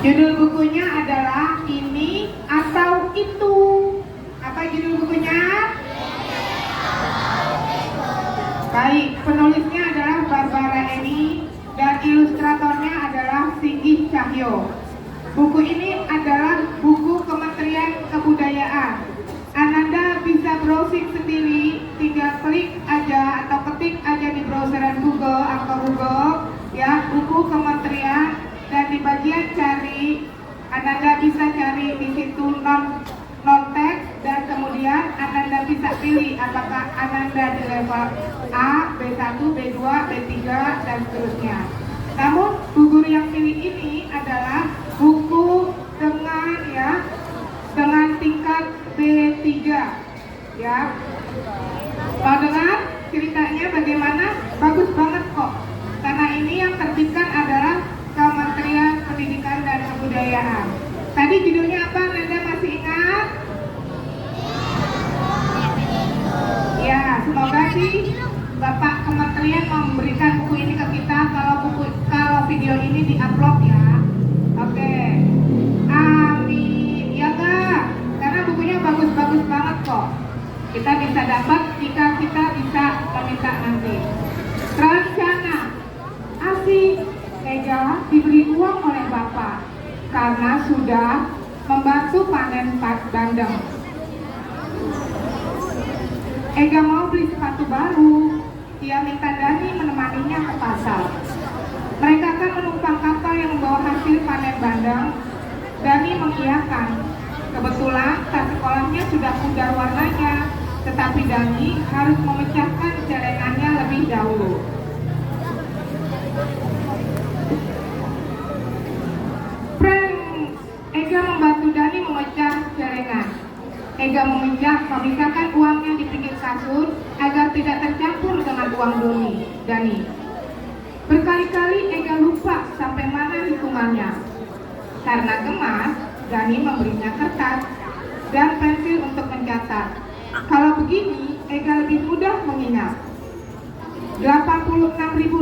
Judul bukunya adalah Ini atau Itu. Apa judul bukunya? Baik, penulisnya adalah Barbara Eni dan ilustratornya adalah Singgih Cahyo. Buku ini adalah buku Kementerian Kebudayaan. Ananda bisa browsing sendiri, tinggal klik aja atau ketik aja di browseran Google atau Google ya, buku kementerian, dan di bagian cari Ananda bisa cari di situ non teks, dan kemudian Ananda bisa pilih apakah Ananda di level A, B1, B2, B3 dan seterusnya. Namun Bu Guru yang pilih ini adalah buku dengan tingkat B3 ya. Mau dengar ceritanya bagaimana? Bagus banget kok. Karena ini yang terbitkan adalah Kementerian Pendidikan dan Kebudayaan. Tadi judulnya apa? Nanda masih ingat? Ya, semoga sih Bapak Kementerian memberikan buku ini ke kita kalau video ini diupload ya. Oke. Amin. Ya Kak, karena bukunya bagus-bagus banget kok. Kita bisa dapat jika kita bisa meminta nanti. Rencana asik. Ega diberi uang oleh Bapak karena sudah membantu panen bandeng. Ega mau beli sepatu baru. Dia minta Dani menemaninya ke pasar. Mereka akan menumpang kapal yang membawa hasil panen bandeng. Dani mengiyakan. Kebetulan tas sekolahnya sudah pudar warnanya, tetapi Dani harus memecahkan celengannya lebih dahulu. Ega membantu Dani memecah celengan. Ega memisahkan uangnya di pinggir kasur agar tidak tercampur dengan uang Dani. Berkali-kali Ega lupa sampai mana hitungannya. Karena gemas, Dani memberinya kertas dan pensil untuk mencatat. Kalau begini, Ega lebih mudah mengingat. Rp86.000,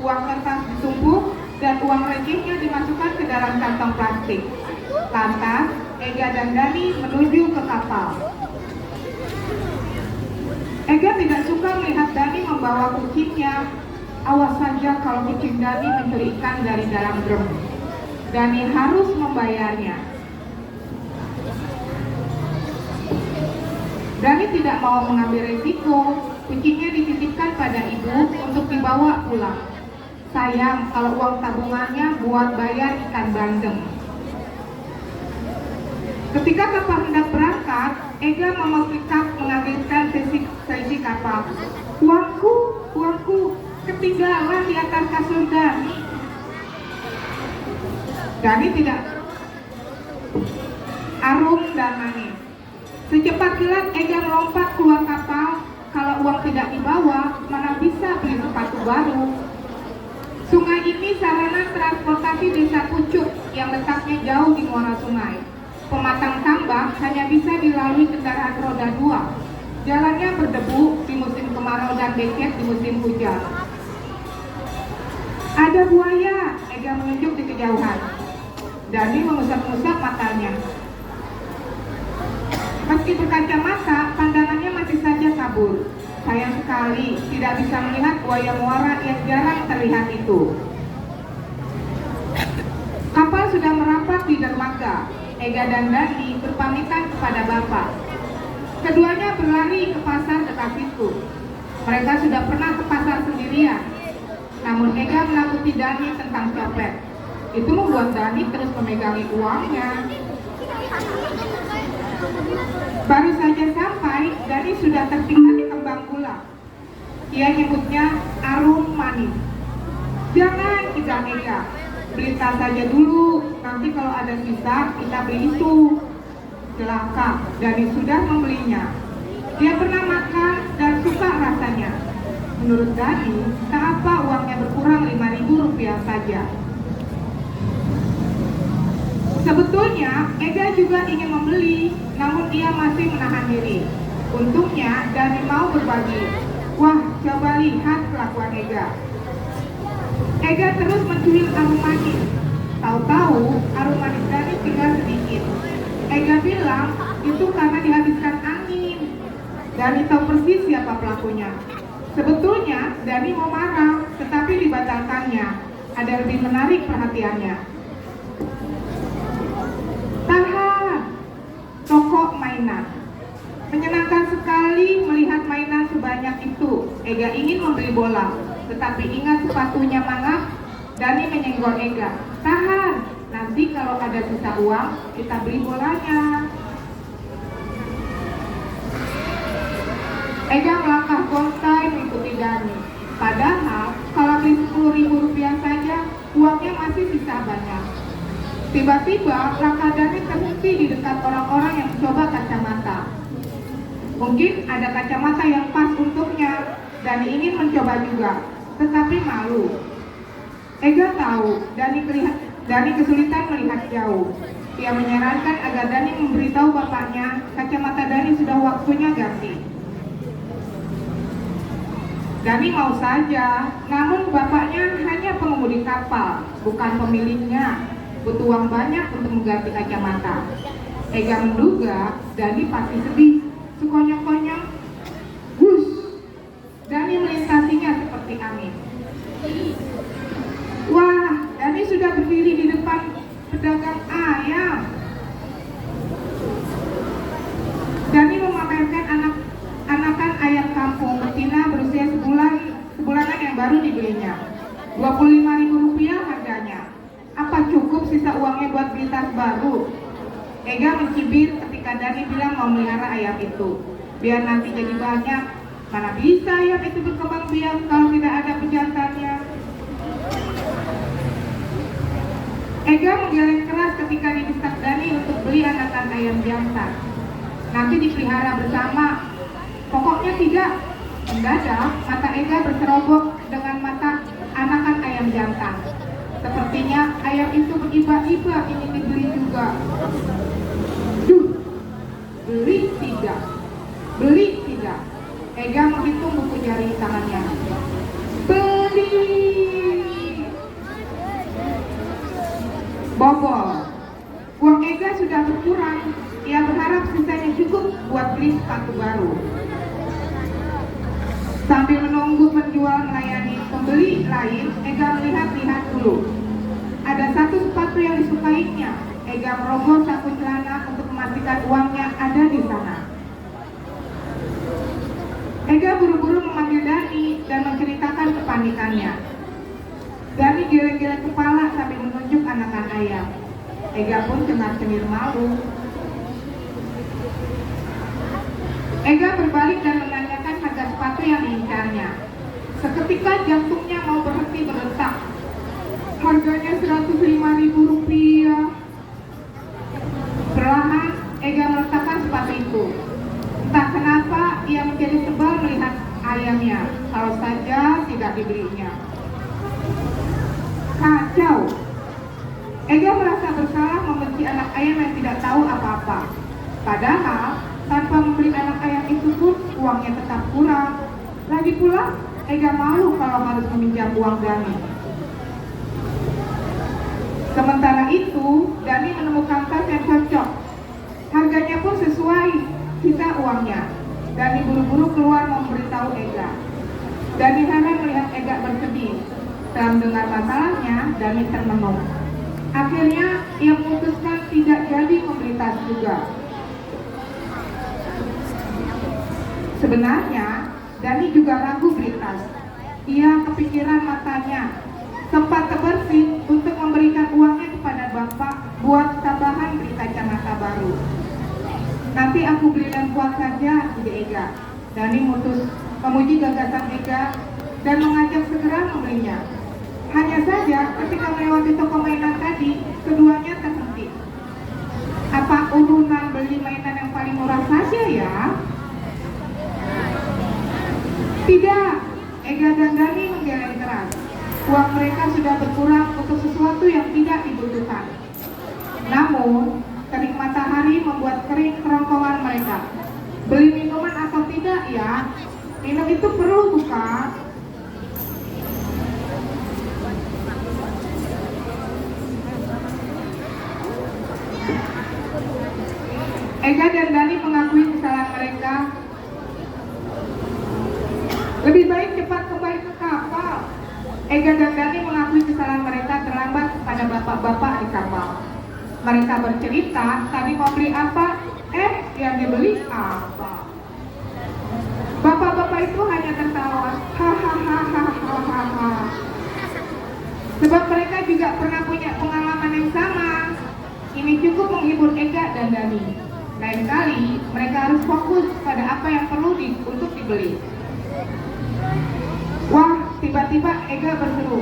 uang kertas ditumpuk dan uang recehnya dimasukkan ke dalam kantong plastik. Lantas, Ega dan Dani menuju ke kapal. Ega tidak suka melihat Dani membawa kucingnya. Awas saja kalau kucing Dani mencuri ikan dari dalam drum. Dani harus membayarnya. Dani tidak mau mengambil risiko. Kucingnya dititipkan pada ibu untuk dibawa pulang. Sayang kalau uang tabungannya buat bayar ikan bandeng. Ketika kapal hendak berangkat, Ega mengagetkan sesi kapal. Uangku, ketinggalan di atas kasur Dani. Dani tidak arum dan manis. Secepat kilat Ega melompat keluar kapal. Kalau uang tidak dibawa, mana bisa beli sepatu baru. Sungai ini sarana transportasi desa Pucuk yang letaknya jauh di muara sungai. Pematang tambak hanya bisa dilalui kendaraan roda 2. Jalannya berdebu di musim kemarau dan becek di musim hujan. Ada buaya, Ega menunjuk di kejauhan. Dani mengusap-usap matanya. Meski berkacamata, pandangannya masih saja kabur. Sayang sekali tidak bisa melihat buaya muara yang jarang terlihat itu. Kapal sudah merapat di dermaga. Ega dan Dani berpamitan kepada Bapak. Keduanya berlari ke pasar dekat situ. Mereka sudah pernah ke pasar sendirian. Namun Ega menakuti Dani tentang copet. Itu membuat Dani terus memegangi uangnya. Baru saja sampai, Dani sudah tertinggal di kembang gula. Ia nyebutnya arum manis. Jangan, kita Ega. Beli tas saja dulu, nanti kalau ada sisa kita beli itu. Celaka, Dani sudah membelinya. Dia pernah makan dan suka rasanya. Menurut Dani, tak apa uangnya berkurang Rp5.000 saja. Sebetulnya Ega juga ingin membeli, namun ia masih menahan diri. Untungnya Dani mau berbagi. Wah, coba lihat kelakuan Ega. Ega terus mencuil arum manis. Tahu-tahu aroma manis Dani tinggal sedikit. Ega bilang itu karena dihabiskan angin. Dani tahu persis siapa pelakunya. Sebetulnya Dani mau marah, tetapi dibatalkannya. Ada lebih menarik perhatiannya. Tahan! Toko mainan. Menyenangkan sekali melihat mainan sebanyak itu. Ega ingin membeli bola, tetapi ingat sepatunya mangap. Dani menyenggol Ega. Tahan! Nanti kalau ada sisa uang, kita beli bolanya. Ega melangkah gontai mengikuti Dani. Padahal kalau beli Rp10.000 saja, uangnya masih sisa banyak. Tiba-tiba langkah Dani terhenti di dekat orang-orang yang mencoba kacamata. Mungkin ada kacamata yang pas untuknya. Dani ingin mencoba juga, tetapi malu. Ega tahu Dani kesulitan melihat jauh. Ia menyarankan agar Dani memberitahu bapaknya kacamata Dani sudah waktunya ganti. Dani mau saja, namun bapaknya hanya pengemudi kapal, bukan pemiliknya. Butuh uang banyak untuk mengganti kacamata. Ega menduga Dani pasti sedih. Sekonyong-konyong, bus! Dani melintasinya seperti angin. Wah, Dani sudah berdiri di depan pedagang ayam. Dani memamerkan anakan ayam kampung betina berusia sebulanan yang baru dibelinya. Rp25.000 harganya. Apa cukup sisa uangnya buat beli tas baru? Ega mencibir ketika Dani bilang mau melihara ayam itu. Biar nanti jadi banyak. Mana bisa ayam itu berkembang biak kalau tidak ada pejantannya? Ega menggeleng keras ketika didesak Dani untuk beli anakan ayam jantan. Nanti dipelihara bersama. Pokoknya tidak. Mendadak mata Ega berserobot dengan mata anakan ayam jantan. Sepertinya ayam itu beriba-iba ingin dibeli juga. Beli tidak. Ega menghitung buku jari tangannya. Beli. Bobol. Uang Ega sudah berkurang. Ia berharap sisanya cukup buat beli sepatu baru. Sambil menunggu penjual melayani pembeli lain, Ega melihat-lihat dulu. Ada satu sepatu yang disukainya. Ega merogoh saku celana untuk memastikan uangnya ada di sana. Ega buru-buru memanggil Dani dan menceritakan kepanikannya. Dani geleng-geleng kepala sambil menunjuk anakan ayam. Ega pun cengar-cengir malu. Ega berbalik dan menanyakan harga sepatu yang diincarnya. Seketika jantungnya mau berhenti berdetak. Harganya Rp105.000. Perlahan Ega meletakkan sepatu itu. Entah kenapa ia menjadi sebal melihat ayamnya. Kalau saja tidak dibelinya. Kacau. Ega merasa bersalah membenci anak ayam yang tidak tahu apa-apa. Padahal tanpa membeli anak ayam itu pun uangnya tetap kurang. Lagi pula Ega malu kalau harus meminjam uang Dani. Sementara itu Dani menemukan tas yang cocok. Harganya pun sesuai sisa uangnya. Dani buru-buru keluar memberitahu Ega. Dani heran melihat Ega bersedih. Setelah mendengar masalahnya, Dani termenung. Akhirnya ia memutuskan tidak jadi membeli tas juga. Sebenarnya Dani juga ragu beli tas. Ia kepikiran matanya. Sempat terbersih untuk memberikan uangnya kepada bapak buat tambahan beli kacamata baru. Nanti aku beli lem kuat saja, ide Ega. Dani memuji gagasan Ega dan mengajak segera membelinya. Hanya saja ketika melewati toko mainan tadi, keduanya terhenti. Apa urunan beli mainan yang paling murah saja ya? Tidak, Ega dan Dani menggeleng keras. Uang mereka sudah berkurang untuk sesuatu yang tidak dibutuhkan. Namun, terik matahari membuat kering kerongkongan mereka. Beli minuman atau tidak ya? Minum itu perlu bukan? Ega dan Dani mengakui kesalahan mereka. Lebih baik cepat kembali ke kapal. Ega dan Dani mengakui kesalahan mereka terlambat pada bapak-bapak di kapal. Mereka bercerita, tadi mau beli apa? Yang dibeli apa? Bapak-bapak itu hanya tertawa. Hahaha. Sebab mereka juga pernah punya pengalaman yang sama. Ini cukup menghibur Ega dan Dani. Lain kali mereka harus fokus pada apa yang perlu untuk dibeli. Wah, tiba-tiba Ega berseru,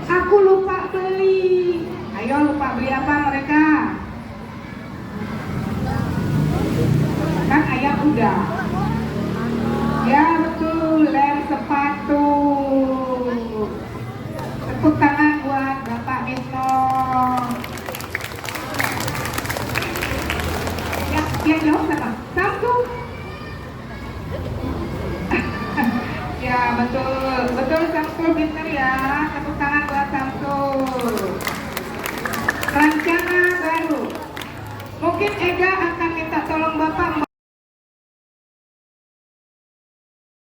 aku lupa beli. Ayo, lupa beli apa mereka? Kan ayam udah. Ya betul, lem sepatu. Tepuk tangan buat Bapak Misno. Yang jawab siapa? Samsung. Ya betul Samsung pinter ya. Tepuk tangan buat Samsung. Rencana baru. Mungkin Ega akan minta tolong Bapak